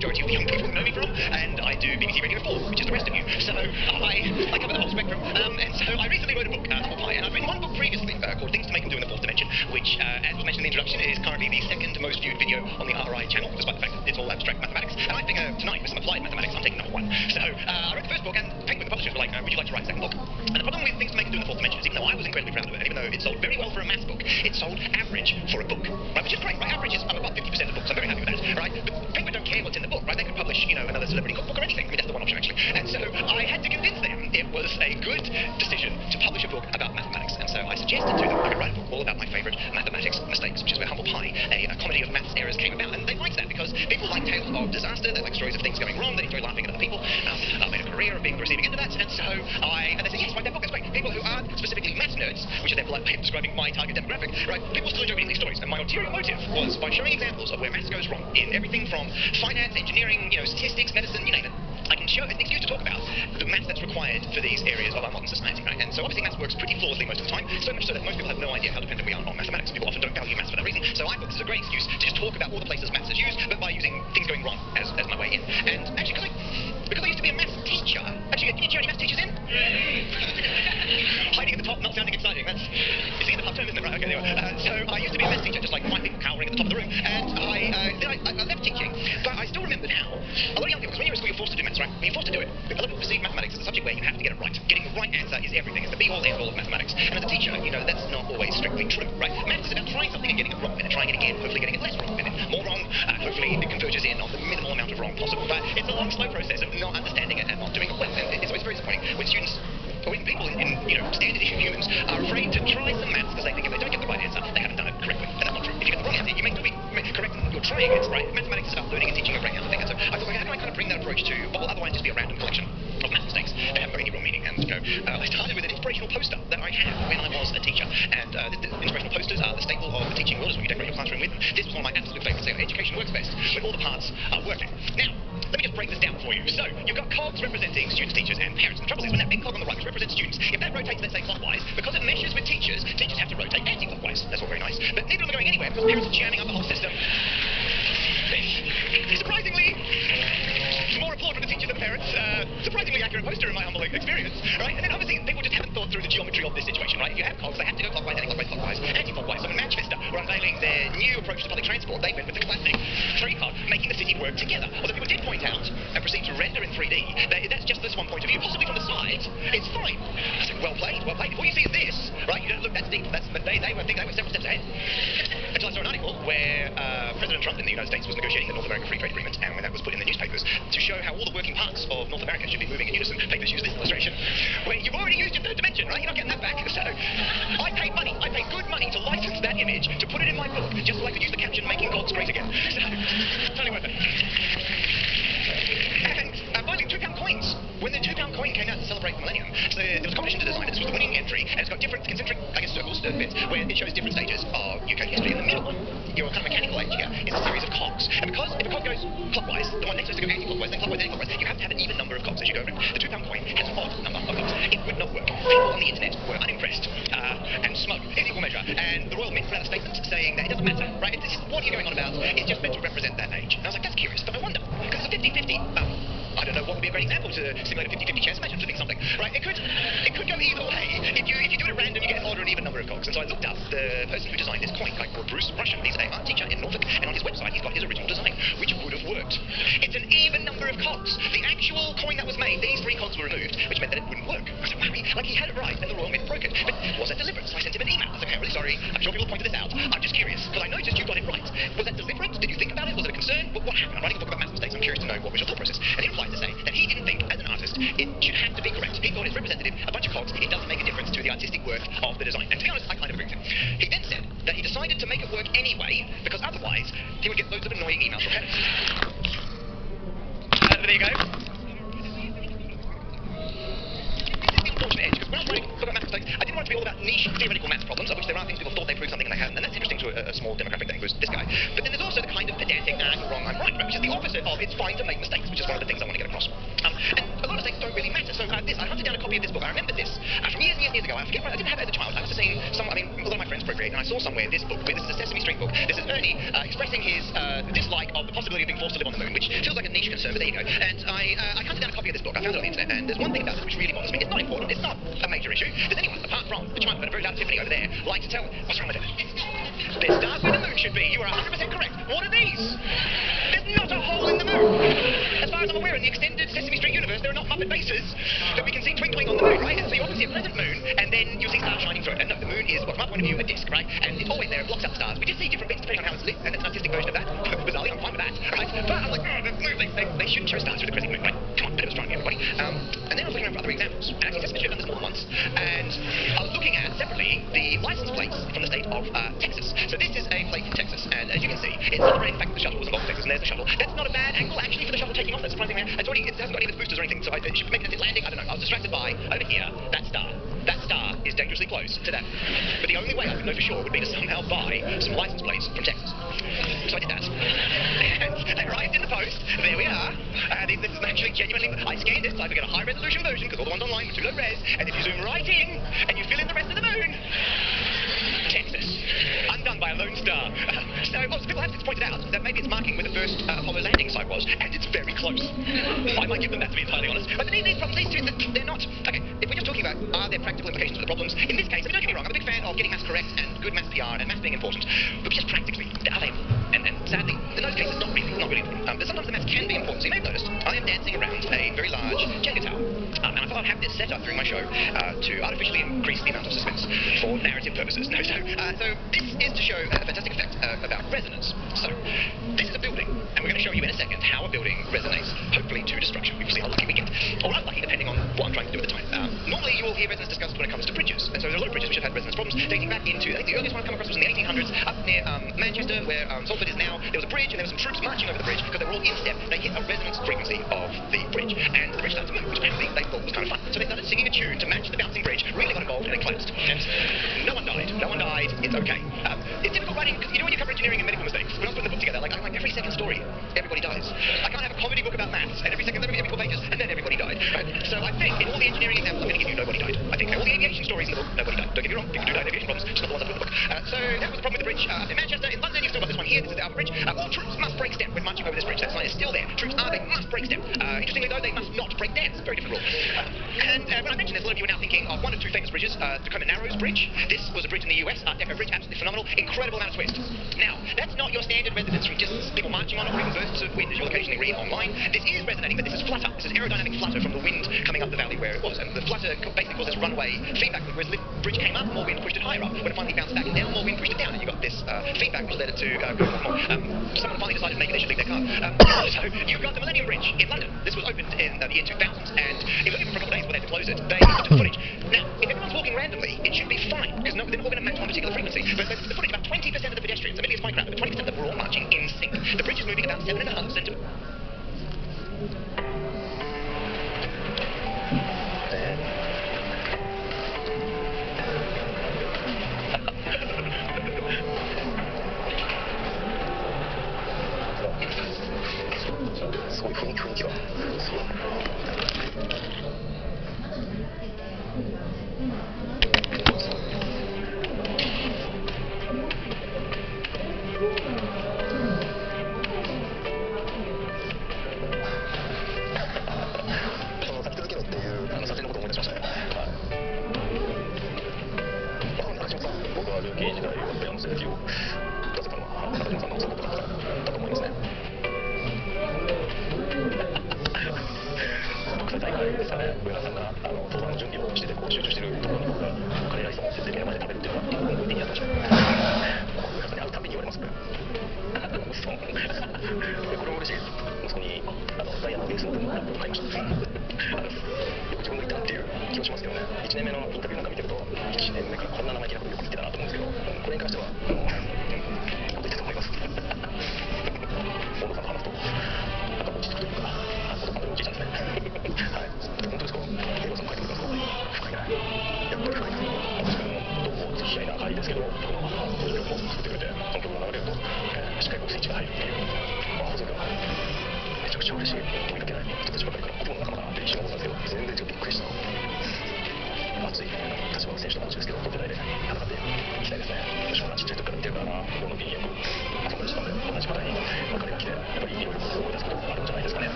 majority of the young people know me from, and I do BBC Radio 4, which is the rest of you. So I cover the whole spectrum, and so I recently wrote a book, Humble Pie, and I've written one book previously called Things to Make and Do in the Fourth Dimension, which, as was mentioned in the introduction, is currently the second most viewed video on the RI channel, despite the fact that it's all abstract mathematics. And I figure tonight, with some applied mathematics, I'm taking number one. So I wrote the first book, and Penguin, the publishers, were like, would you like to write a second book? And the problem with Things to Make and Do in the Fourth Dimension is, even though I was incredibly proud of it, and even though it sold very well for a maths book, it sold average for a book, right? Which is great, right? Average is about 50% of books. I'm very happy with that, right? But Penguin don't care what's in the book, right? They could publish, another celebrity cookbook or anything. I mean, that's the one option, actually. And so I had to convince them it was a good decision to publish a book about mathematics. And so I suggested to them I could write a book all about my favourite mathematics mistakes, which is where Humble Pie, a comedy of maths errors, came about. And they liked that because people like tales of disaster, they like stories of things going wrong, they enjoy laughing at other people. I made a career of being the receiving end of that, and so and they said, yes, write that book, that's great. People who aren't specifically maths nerds, which is their polite way of describing my target demographic, right, people still enjoy reading these stories. And my ulterior motive was by showing examples of where maths goes wrong in everything from finance, engineering, statistics, medicine, you name it. I can show an excuse to talk about the maths that's required for these areas of our modern society, right? And so obviously maths works pretty flawlessly most of the time, so much so that most people have no idea how dependent we are on mathematics. People often don't value maths for that reason. So I thought this is a great excuse to just talk about all the places maths is used, but by using things going wrong as my way in. And actually, because I used to be a maths teacher, actually, can you cheer any maths teachers in? Hiding at the top, not sounding exciting. It's the end of half term, isn't it? Right, okay, there we are. So I used to be a maths teacher, just like 5 people cowering at the top of the room, and I left teaching, but I still remember now, a lot of young people, because when you're in school, you're forced to do maths, right? When you're forced to do it, a lot of people perceive mathematics as a subject where you have to get it right. Getting the right answer is everything. It's the be-all, end-all of mathematics. And as a teacher, that's not always strictly true, right? Maths is about trying something and getting it wrong, and then trying it again, hopefully getting it less wrong, and then more wrong, hopefully it converges in on the minimal amount of wrong possible. But it's a long, slow process of not understanding it and not doing it well. And it's always very disappointing when students, or even people in standard issue humans, are afraid to try some maths because they think if they don't get the right answer, they haven't done it correctly. And that's not true. If you get the wrong answer, you may still be correct and you're trying it, right? Mathematics is about learning and teaching a great answer thing. And so I thought, how can I kind of bring that approach to what will otherwise just be a random collection of math mistakes that haven't got any real meaning? And I started with an inspirational poster that I had when I was a teacher. And the inspirational posters are the staple of the teaching world, is what you decorate your classroom with. This was one of my absolute favourites. Education works best when all the parts are working. Now, let me just break this down for you. So, you've got cogs representing students, teachers, and parents. And the trouble is, when that big cog on the right, which represents students, if that rotates, let's say, clockwise, because it meshes with teachers, teachers have to rotate anti-clockwise. That's all very nice. But neither of them are going anywhere because parents are jamming up the whole system. Surprisingly, more applaud for the teachers than the parents. Surprisingly accurate poster in my humble experience, right? And then obviously, people just haven't thought through the geometry of this situation, right? If you have cogs, they have to go clockwise, anti-clockwise, clockwise, anti-clockwise. So when Manchester were unveiling their new approach to public transport, they went with the classic three-cog, making the city work together. Although people did point out and proceed to render in 3D, that's just this one point of view. Possibly from the side, it's fine. I said, well played, well played. Before you see is this, right? You don't look, that's deep. They were several steps ahead. Until I saw an article where President Trump in the United States was negotiating the North American Free Trade Agreement, and when that was put in the newspapers to show how all the working parts of North America should be moving in unison, papers use this illustration, where you've already used your third dimension, right? You're not getting that back. So I paid good money to license that image, to put it in my book, just so I could use the caption, making cogs great again. So, totally worth it. And finally, £2 coins. When the £2 coin came out to celebrate the millennium, so there was a competition to design it. This was the winning entry, and it's got different concentric, circles, bits, where it shows different stages of UK history. In the middle one, your kind of mechanical age here, is a series of cogs. And because if a cog goes clockwise, the one next to it has to go anti-clockwise, then clockwise, anti-clockwise, you have to have an even number of cogs as you go around. The £2 coin has an odd number of cogs. It would not work. People on the internet were unimpressed and smug in equal measure. And the Royal Mint put out a statement saying that it doesn't matter, right? What are you going on about? It's just meant to represent that age. And I was like, that's curious, but I wonder, because it's a 50-50. I don't know what would be a great example to simulate a 50-50 chance. Imagine flipping something, right? It could go either way. If you do it at random, you get an odd or an even number of cogs. And so I looked up the person who designed this coin, guy called Bruce Russian. He's an art teacher in Norfolk, and on his website he's got his original design, which would have worked. It's an even number of cogs. The actual coin that was made, these 3 cogs were removed, which meant that it wouldn't work. I said, wow, like he had it right, and the Royal Mint broke it. But was that deliberate? So I sent him an email. I said, okay, I'm really sorry. I'm sure people pointed this out. I'm just curious, because I noticed you got it right. Was that deliberate? Did you think about it? Was it a concern? What happened? I'm writing a book about math mistakes. I'm curious to know what was your thought process. And he replied to say that he didn't think, as an artist, it should have to be correct. He thought it's representative, a bunch of cogs, it doesn't make a difference to the artistic work of the design. And to be honest, I kind of agree with him. He then said that he decided to make it work anyway, because otherwise he would get loads of annoying emails from parents. There you go. Unfortunate edge, because when I was writing a book about math mistakes, I didn't want it to be all about niche theoretical math problems, of which there are things people thought they proved something and they hadn't, and that's interesting to a small demographic that includes this guy. But then there's also the kind of pedantic, you're wrong, I'm right, which is the opposite of it's fine to make mistakes, which is one of the things I want to get across. And a lot of dates don't really matter. So I hunted down a copy of this book. I remember this from years and years and years ago. I forget when I didn't have it as a child. I must have seen some. I mean, a lot of my friends procreate, and I saw somewhere this book. This is a Sesame Street book. This is Ernie expressing his dislike of the possibility of being forced to live on the moon, which feels like a niche concern, but there you go. And I hunted down a copy of this book. I found it on the internet, and there's one thing about it which really bothers me. It's not important. It's not a major issue. Does anyone, apart from the child and a very loud Tiffany over there, like to tell what's wrong with it? There's stars where the moon should be. You are 100% correct. What are these? There's not a hole in the moon. As far as I'm aware, in the extended Sesame Street universe, there are not Muppet bases that we can see twinkling on the moon, right? And so you often see a pleasant moon, and then you'll see stars shining through it. And no, the moon is, well, from our point of view, a disc, right? And it's always there. It blocks out the stars. We just see different bits depending on how it's lit, and it's an artistic version of that. Bizarrely, I'm fine with that, right? But I'm like, the moon, they shouldn't show stars through the crescent moon, right? Come on, bit of astronomy, everybody. And then I was looking around for other examples. And actually, Sesame Street have done this more than once. And I was looking at, separately, the license plates from the state of Texas. So this is a plate from Texas, and as you can see, it's celebrating the fact that the shuttle was involved in Texas, and there's the shuttle. That's not a bad angle, actually, for the shuttle taking off. That's surprising. It hasn't got any of the boosters or anything, so it should maybe that's it landing. I don't know. I was distracted by, over here, that star. That star is dangerously close to that. But the only way I could know for sure would be to somehow buy some license plates from Texas. So I did that. And they arrived in the post. There we are. This is actually genuinely, I scanned it so I could get a high resolution version because all the ones online were too low res. And if you zoom right in and you fill in the rest of the moon, Texas. Undone by a lone star. So people have since pointed out that maybe it's marking where the first Apollo landing site was, and it's very close. I might give them that, to be entirely honest. But these problems, these two, they're not... Okay, if we're just talking about are there practical implications for the problems, in this case, I mean, don't get me wrong, I'm a big fan of getting maths correct and good maths PR and maths being important, but just practically, are they important? And sadly, in those cases, not really important. But sometimes the maths can be important. So you may have noticed, I am dancing around a very large Jenga tower. And I thought I'd have this set up during my show to artificially increase the amount of suspense for narrative purposes. No, so this is to show a fantastic effect about resonance. So this is a building, and we're going to show you in a second how a building resonates, hopefully to destruction. We'll see how lucky we get. Or unlucky, depending on what I'm trying to do at the time. Normally you will hear resonance discussed when it comes to bridges. And so there are a lot of bridges which have had resonance problems dating back into, I think the earliest one I've come across was in the 1800s, up near Manchester, where Salford is now. There was a bridge, and there were some troops marching over the bridge because they were all in step. They hit a resonance frequency of the bridge, and the bridge started to move, which apparently they thought was kind of fun. So they started singing a tune to match the bouncing bridge, really got involved, and it collapsed. And no one died. No one died. It's okay. It's difficult writing, because you know when you cover engineering and medical mistakes, when I was putting the book together, like every second story, everybody dies. I can't have a comedy book about maths, and every 4 pages, and then everybody died. Right? So I think in all the engineering examples, I'm going to give you nobody died. I think all the aviation stories in the book, nobody died. Don't get me wrong, people do die in aviation problems, just not the ones I put in the book. So that was the problem with the bridge in Manchester. In London, you've still got this one here. This is the Albert Bridge. All troops must break step when marching over this bridge. That sign is still there. Troops they must break step. Interestingly though, they must not break dance. Very different rule. And when I mention this, a lot of you are now thinking of one of two famous bridges, the Tacoma Narrows Bridge. This was a bridge in the US, Art Deco bridge, absolutely phenomenal, incredible amount of twist. Now, that's not your standard resonance from just people marching on it or even bursts of wind as you'll occasionally read online. This is resonating, but this is flutter. This is aerodynamic flutter from the wind coming up the valley where it was. And the flutter basically causes runway feedback, whereas the bridge came up, more wind pushed it higher up. When it finally bounced back and down, more wind pushed it down, and you got this feedback which led it to go more. Someone finally decided maybe they should leave their car. So you've got the Millennium Bridge in London. This was opened in the year 2000, and it was open for a couple of days before they had to close it. They took the footage. Now, if everyone's walking randomly, it should be fine, because they're not all going to match one particular frequency. But the footage, about 20% of the pedestrians, admittedly it's quite crowded, but 20% of them were all marching in sync. The bridge is moving about 7.5 centimeters.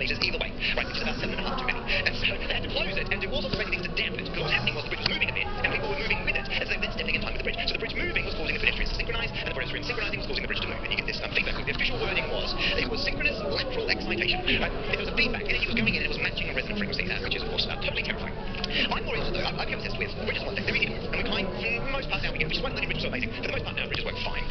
users either way, right, which is about 7.5 too many. And so they had to close it and do all sorts of crazy things to damp it, because what was happening was the bridge was moving a bit, and people were moving with it, as they were then stepping in time with the bridge. So the bridge moving was causing the pedestrians to synchronize, and the pedestrians synchronizing was causing the bridge to move. And you get this feedback. The official wording was, it was synchronous lateral excitation. Right? There was a feedback, energy was going in, and it was matching a resonant frequency, which is, of course, totally terrifying. I'm more interested, though, I've been obsessed with bridges one thing, they're easy to move, and we find, for the most part now, which is why the bridges are so amazing, for the most part now, bridges work fine.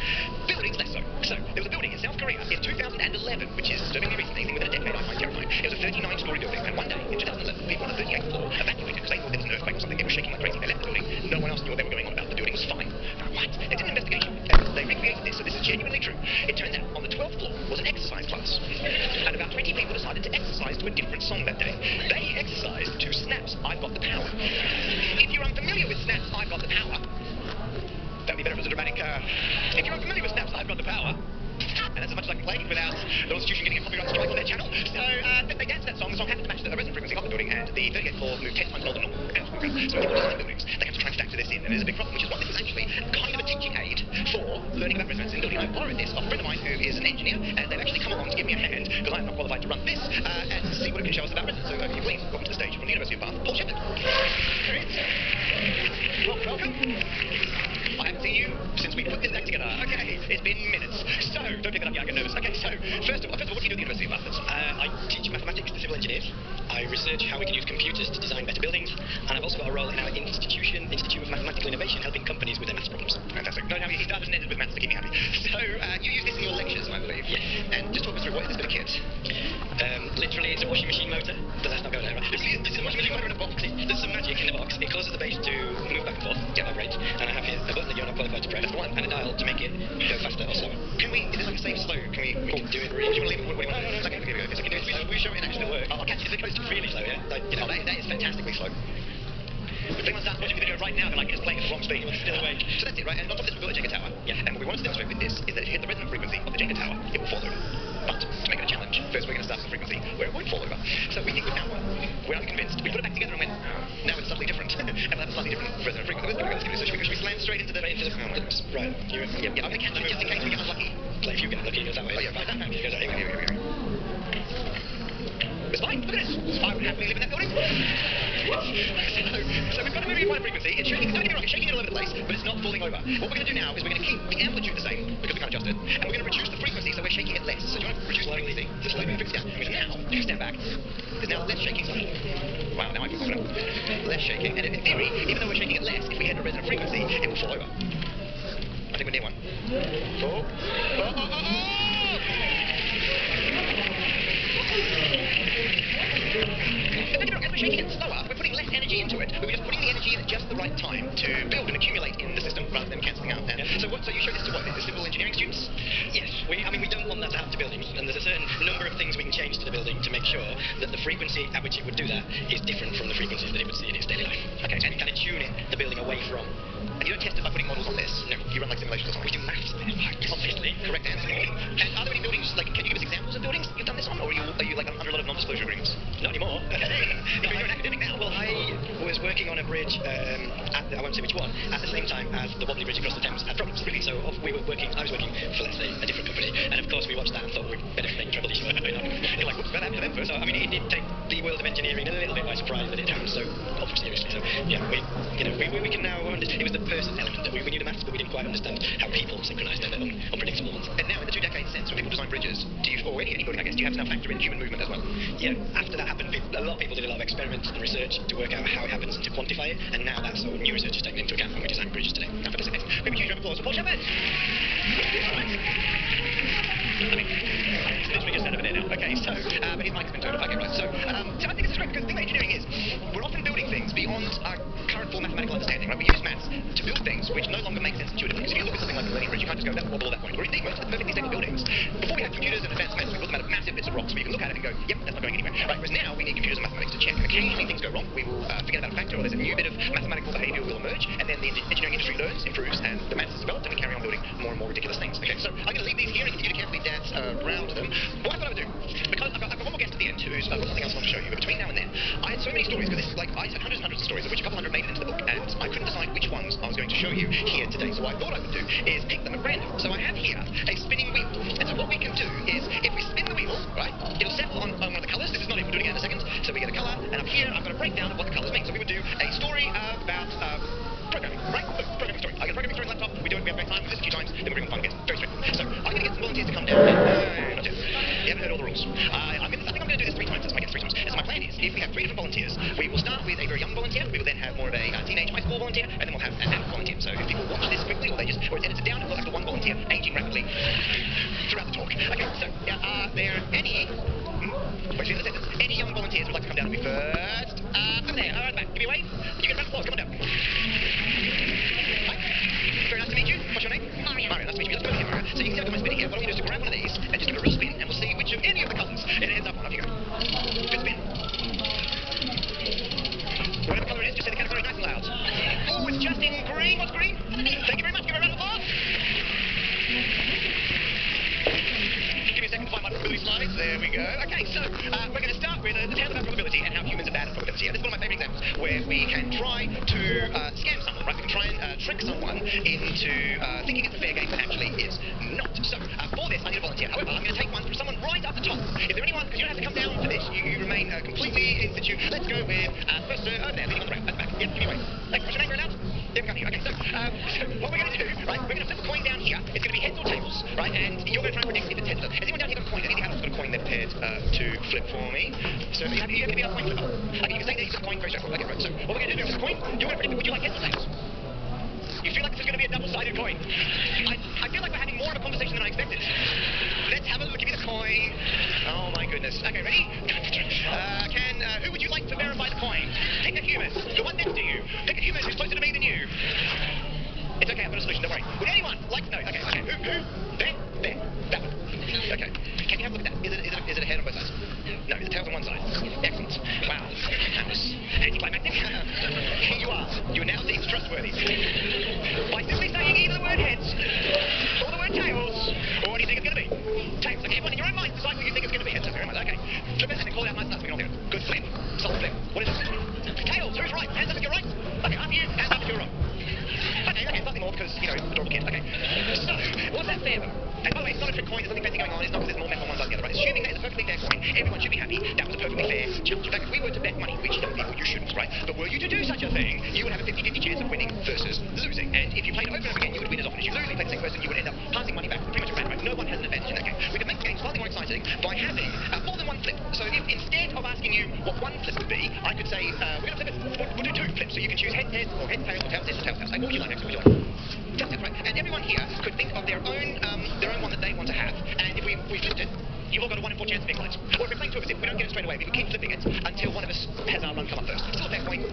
Buildings, less so. So, there was a building in South Korea in 2011, which is disturbingly recent, anything within a decade I find terrifying. It was a 39-story building, and one day, in 2011, people on the 38th floor evacuated because they thought there was an earthquake or something. It was shaking like crazy. They left the building. No one else knew what they were going on about. The building was fine. Now, what? They did an investigation, and they recreated this, so this is genuinely true. It turns out, on the 12th floor was an exercise class, and about 20 people decided to exercise to a different song that day. They exercised to Snap's I've Got the Power. If you're unfamiliar with Snap's I've Got the Power, that would be better as a dramatic, if you're unfamiliar with Snap's I've Got the Power, and that's as much as I can play without the institution getting a copyright strike on their channel. So they danced that song. The song happened to match the resonant frequency of the building, and the 38th floor moved 10 times more than normal. So when people design buildings, they have to try and factor this in, and there's a big problem, which is why this is actually kind of a teaching aid for learning about resonance in building. I borrowed this off a friend of mine who is an engineer, and they've actually come along to give me a hand, because I'm not qualified to run this, and see what it can show us about resonance. So if you please, welcome to the stage from the University of Bath, Paul Shepherd. There he is. Well, welcome. I haven't seen you since we put this back together. Okay, it's been minutes. So, don't pick that up yet, I get nervous. Okay, so, first of all, what do you do at the University of Bath? I teach mathematics to civil engineers. I research how we can use computers to design better buildings, and I've also got a role in our Institute of Mathematical Innovation, helping companies with their maths problems. Fantastic. No, he started and ended with maths to keep me happy. So, you use this in your lectures, I believe? Yes. And just talk us through, what is this bit of kit? Literally, it's a washing machine motor, but let's not go there. Right? It's a washing machine motor in a box. There's some magic in the box. It causes the base to move back and forth, vibrate, and I have here a button that you're not qualified to press, and a dial to make it go faster or slower. Can we, is this like a safe slow? Can we do it really? Do you want to leave it? What do you want to do? Okay, okay, okay. So can we show it in action at work? I'll catch it if it goes really slow, yeah? Like, Oh, that is fantastically slow. If anyone starts watching the video right now, they're like, it's playing at the wrong speed. It's still awake. So that's it, right? And on top of this, we've got a Jenga tower. Yeah. And what we want to demonstrate with this is that if you hit the resonant frequency of the Jenga tower, it will fall over. But to make it a challenge, first we're going to start with the frequency where it won't fall over. So we think with power, we're unconvinced. We put it back together and went, now it's slightly different. And we'll have a slightly different resonant frequency. Let's give it a so should we slam straight into the... Right. Yeah, I'm going to catch it just in case we get unlucky. Like if you get lucky, it goes that way. Oh yeah, right, that It goes that way. Here we go. It's fine, look at this. I would happily live in that building. So we've got a very wide frequency. It's shaking, don't get me wrong, it's shaking it all over the place, but it's not falling over. What we're going to do now is we're going to keep the amplitude the same, because we can't adjust it, and we're going to reduce the frequency so we're shaking it less. So do you want to reduce the frequency? Just slowly fix it down. So now, if you stand back, there's now less shaking. Wow, now I feel confident. Less shaking, and in theory, even though we're shaking it less, if we hit a resonant frequency, it will fall over. I think we're near one. As we're shaking it slower, we're putting less energy into it. We're just putting the energy in at just the right time to build and accumulate in the system rather than cancelling out. And so you show this to what? The civil engineering students? Yes. We don't want that to happen to buildings, and there's a certain number of things we can change to the building to make sure that the frequency at which it would do that is different from the frequencies that it would see in its daily life. Okay, and we kind of tune it, the building away from. And you don't test it by putting models on this? No. You run like simulations or something? We do maths on it, obviously. Correct answer. And are there any buildings, like, can you give us examples of buildings you've done this on, or are you like under a lot of non-disclosure agreements? Not anymore. You're an academic now. Well, I was working on a bridge, I won't say which one, at the same time as the wobbly bridge across the Thames had problems. Really? So I was working for, let's say, a different company, and of course we watched that and thought we'd better make trouble. You're like, what's that happened to them first? So, I mean, it did take the world of engineering a little bit by surprise that it happened so seriously. So, yeah, we can now understand. It was the person element that we knew the maths, but we didn't quite understand how people synchronised their unpredictable ones. And now, in the 2 decades since, when people design bridges, or any building, I guess, do you have to now factor in human movement as well? Yeah, after that happened, a lot of people did a lot of experiments and research to work out how it happens and to quantify it, and now that's all new research is taken into account when we design bridges today. Now, for this next, maybe huge round of applause for Paul Shepherd. I mean, it's literally just out of there now. Okay, so, but his mic has been turned off. Okay, right. So I think this is great because the thing about engineering is we're often building things beyond our current full mathematical understanding, right? We use maths to build things which no longer make sense intuitively. Because if you look at something like the Millennium Bridge, you can't just go, that will wobble at that point. Or indeed, most of the perfectly stable buildings, before we had computers and advanced maths, we built them out of massive bits of rocks where you can look at it and go, yep, that's not going anywhere. Right, whereas now we need computers and mathematics to check. And occasionally things go wrong. We will forget about a factor, or there's a new bit of mathematical behavior will emerge, and then the engineering industry learns, improves, and the maths is developed, and we carry on building more and more ridiculous things. Okay, so I'm going to leave these here and continue to carefully dance around them. What I thought I would do, because I've got one more guest at the end who's got something else I want to show you, but between now and then, I had so many stories, because this is like, I had hundreds and hundreds of stories, of which a couple hundred made it into the book, and I couldn't decide which ones I was going to show you here today. So what I thought I would do is pick them at random. So I have here a spinning wheel, and so what we can do is, if we spin the wheel, right, it'll settle on one of the colours. This is not here I've got a breakdown of what the colours mean. So we would do a story about programming, right? Look, programming story. I get a programming story on the laptop, we do it, we have a great time, we do this a few times, then we bring them fun again. Very straightforward. So I'm going to get some volunteers to come down and not yet. You haven't heard all the rules. I think I'm going to do this 3 times. I guess 3 times. So my plan is, if we have 3 different volunteers, we will start with a very young volunteer, we will then have more of a teenage high school volunteer, and then we'll have an adult volunteer. So if people watch this quickly, or it's edited down, it will have the one volunteer aging rapidly throughout the talk. Okay, so are there any... Wait, the sentence. Any young volunteers who would like to come down with me first? Over there, right back. Give me a wave. You get a round of applause. Come on down. Hi. Very nice to meet you. What's your name? Mario. Mario, nice to meet you. Let's go here, Mario. So you can see I've got my spinning here. What I'm going to do is to grab one of these and just give it a real spin, and we'll see which of any of the colours it ends up on. Off you go. Good spin. Whatever colour it is, just say the category nice and loud. Oh, it's just in green. What's green? Thank you very much. Give it a round of applause. Give me a second to find my probability slides. There we go. Okay, so we're going to start with the tale about probability and how humans are bad at probability. And this is one of my favourite examples where we can try to scam someone, right? We can try and trick someone into thinking it's a fair game, but actually it's not. So for this, I need a volunteer. However, I'm going to take one from someone right up the top. Is there anyone? Because you don't have to come down for this. You remain completely in situ. Let's go with first over there, leading on the right, at the back. Yep, give me a wave. Thanks. What's your name, very loud? There we go. Okay, so what we're going to do, right? We're going to flip a coin down here. It's going to be heads or tails, right? And you're going to try and predict if it's heads or tails. Has anyone down here got a coin? Any adults got a coin they're prepared to flip for me? So you have to be a coin flipper. Okay, you can say that you've got a coin, very straightforward. Okay, right. So what we're going to do is flip a coin. You're going to predict. Would you like heads or tails? You feel like this is going to be a double-sided coin. I feel like we're having more of a conversation than I expected. Let's have a look. Give me the coin. Oh my goodness. Okay, ready? Who would you like to verify the coin? Pick a human. The one next to you. Pick a human who's closer to me than you. It's okay, I've got a solution, don't worry. Would anyone like to know? Okay. Who? There. That one. Okay. Can you have a look at that? Is it a head on both sides? No, the tail's on one side. Excellent. Wow. That was anticlimactic. Here you are. You are now deemed trustworthy. By simply saying either the word heads or the word tails, or what do you think it's going to be? Tails. Okay, everyone in your own mind decide what you think it's going to be. Heads. Okay, very much. Okay. Flip it and then call it out nice and loud so we can all hear it. Good flip. Solid flip. What is it? Tails. Who's right? Hands up if you're right. Okay, after you. Hands up if you're wrong. Okay, nothing more because, adorable kid. Okay. So, was that fair though? And by the way, it's not a trick coin, there's nothing fancy going on, it's not because there's more metal on one side than the other, right? Assuming that it's a perfectly fair coin, everyone should be happy, that was a perfectly fair challenge. In fact, if we were to bet money, which young people you shouldn't, right? But were you to do such a thing, you would have a 50-50 chance of winning versus losing. And if you played over and over again, you would win as often as you lose. If you played the same person, you would end up passing money back pretty much around, right? No one has an advantage in that game. We can make the game slightly more exciting by having more than one flip. So if instead of asking you what one flip would be, I could say, we're going to flip it, we'll do 2 flips. So you can choose heads, or heads, tails, or tails, heads, or tails, tails. Like, what would you like next? What would you like? Tails, right? And everyone here could think of their own one that they want to have. And if we flipped it, you've all got a 1 in 4 chance of being right. Or if we're playing 2 of us, if we don't get it straight away, we can keep flipping it until one of us has our run come up first. Still a fair point.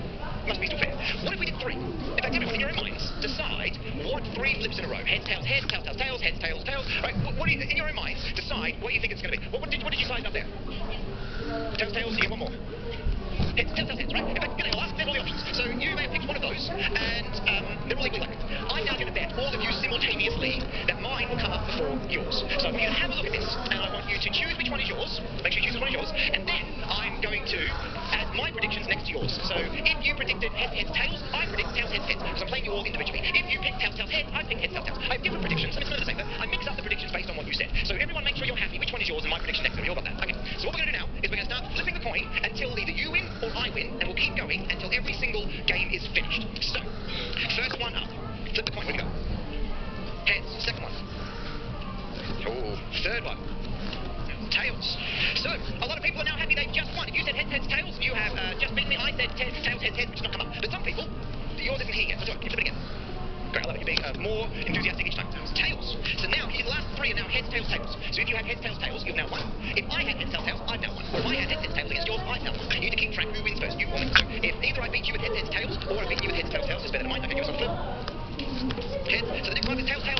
Must be still fair. What if we did 3? In fact, everyone in your own minds decide what 3 flips in a row. Heads, tails, heads, tails, tails, tails, heads, tails, tails. Right? What do you, in your own minds, decide what you think it's going to be. What did you size up there? Tails, tails, you get one more. Heads, tails, tails, heads, right? In fact, there's all the options. So you may have picked one of those, and they're all equally likely. I'm now going to bet all of you simultaneously that mine will come up before yours. So I want you to have a look at this, and I want you to choose which one is yours. Make sure you choose which one is yours, and then I'm going to add my predictions next to yours. So if you predicted heads, heads, tails, I predict tails, heads, heads, because I'm playing you all individually. If you pick tails, tails, heads, I pick heads, tails, tails. I have different predictions. It's not the same, but I mix up the predictions based on what you said. So everyone make sure you're happy which one is yours and my prediction next to it. You all got that? Okay. So what we're going to do now is we're going to start flipping the coin until either you win or I win, and we'll keep going until every single game is finished. So, first one up. Flip the coin. Where do you go? Heads. Second one. Oh, third one. Tails. So, a lot of people are now happy they've just won. If you said heads, heads, tails, you have just beaten me. I said tails, heads, heads, which has not come up. But some people, yours isn't here yet. So do it. You flip it again. Great, I love it. You're being more enthusiastic each time. Tails. So now, the last 3 are now heads, tails, tails. So if you had heads, tails, tails, you've now won. If I had heads, tails, tails, I've now won. Or if I had heads, heads, tails against yours, I've now won. You need to keep track who wins first, you or me. So if either I beat you with heads, heads, tails, or I beat you with heads, tails, tails, it's better than mine. Okay, give us a flip. Heads. So the next one is tails, tails.